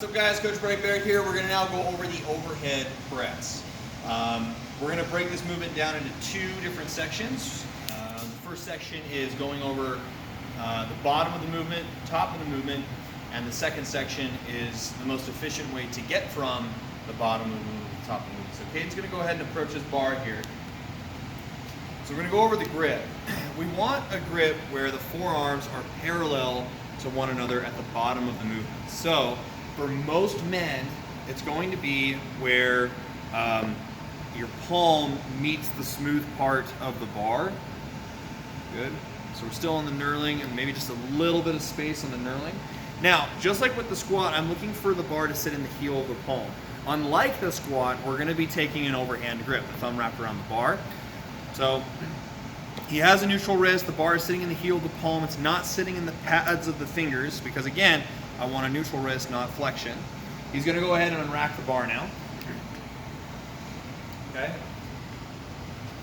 What's up guys, Coach Barrett here. We're going to now go over the overhead press. We're going to break this movement down into two different sections. The first section is going over the bottom of the movement, top of the movement, and the second section is the most efficient way to get from the bottom of the movement to the top of the movement. So Caden's going to go ahead and approach this bar here. So we're going to go over the grip. We want a grip where the forearms are parallel to one another at the bottom of the movement. So for most men, it's going to be where your palm meets the smooth part of the bar. Good. So we're still on the knurling and maybe just a little bit of space on the knurling. Now, just like with the squat, I'm looking for the bar to sit in the heel of the palm. Unlike the squat, we're going to be taking an overhand grip, the thumb wrapped around the bar. So he has a neutral wrist, the bar is sitting in the heel of the palm, it's not sitting in the pads of the fingers because again, I want a neutral wrist, not flexion. He's going to go ahead and unrack the bar now. Okay.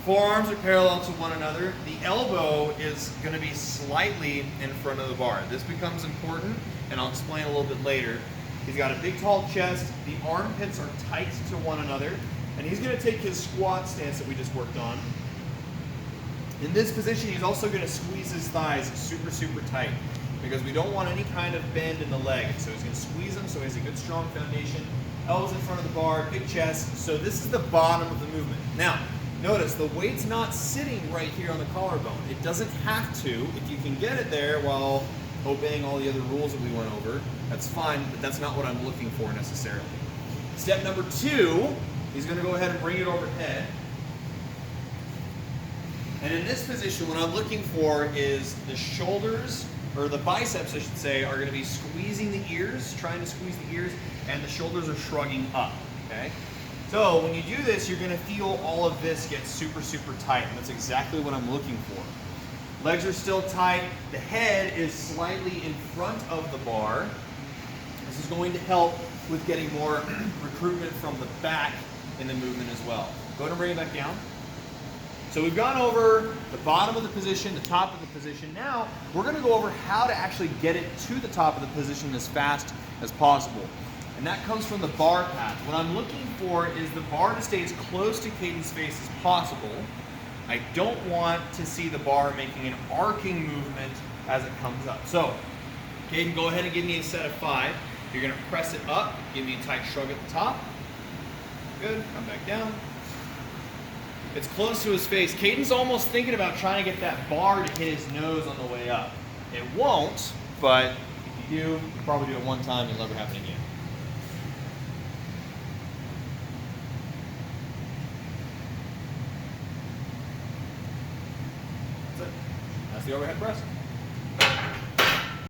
Forearms are parallel to one another. The elbow is going to be slightly in front of the bar. This becomes important, and I'll explain a little bit later. He's got a big, tall chest. The armpits are tight to one another, and he's going to take his squat stance that we just worked on. In this position, he's also going to squeeze his thighs super, super tight because we don't want any kind of bend in the leg. So he's going to squeeze them so he has a good, strong foundation. Elbows in front of the bar, big chest. So this is the bottom of the movement. Now, notice the weight's not sitting right here on the collarbone. It doesn't have to. If you can get it there while obeying all the other rules that we went over, that's fine, but that's not what I'm looking for necessarily. Step number two, he's going to go ahead and bring it overhead. And in this position, what I'm looking for is the shoulders, or the biceps, I should say, are going to be squeezing the ears, trying to squeeze the ears, and the shoulders are shrugging up, okay? So when you do this, you're going to feel all of this get super, super tight, and that's exactly what I'm looking for. Legs are still tight. The head is slightly in front of the bar. This is going to help with getting more recruitment from the back in the movement as well. Go ahead and bring it back down. So we've gone over the bottom of the position, the top of the position. Now we're going to go over how to actually get it to the top of the position as fast as possible. And that comes from the bar path. What I'm looking for is the bar to stay as close to Caden's face as possible. I don't want to see the bar making an arcing movement as it comes up. So Caden, go ahead and give me a set of 5. You're going to press it up, give me a tight shrug at the top. Good, come back down. It's close to his face. Caden's almost thinking about trying to get that bar to hit his nose on the way up. It won't, but if you do, you probably do it one time, it'll never happen again. That's it. That's the overhead press.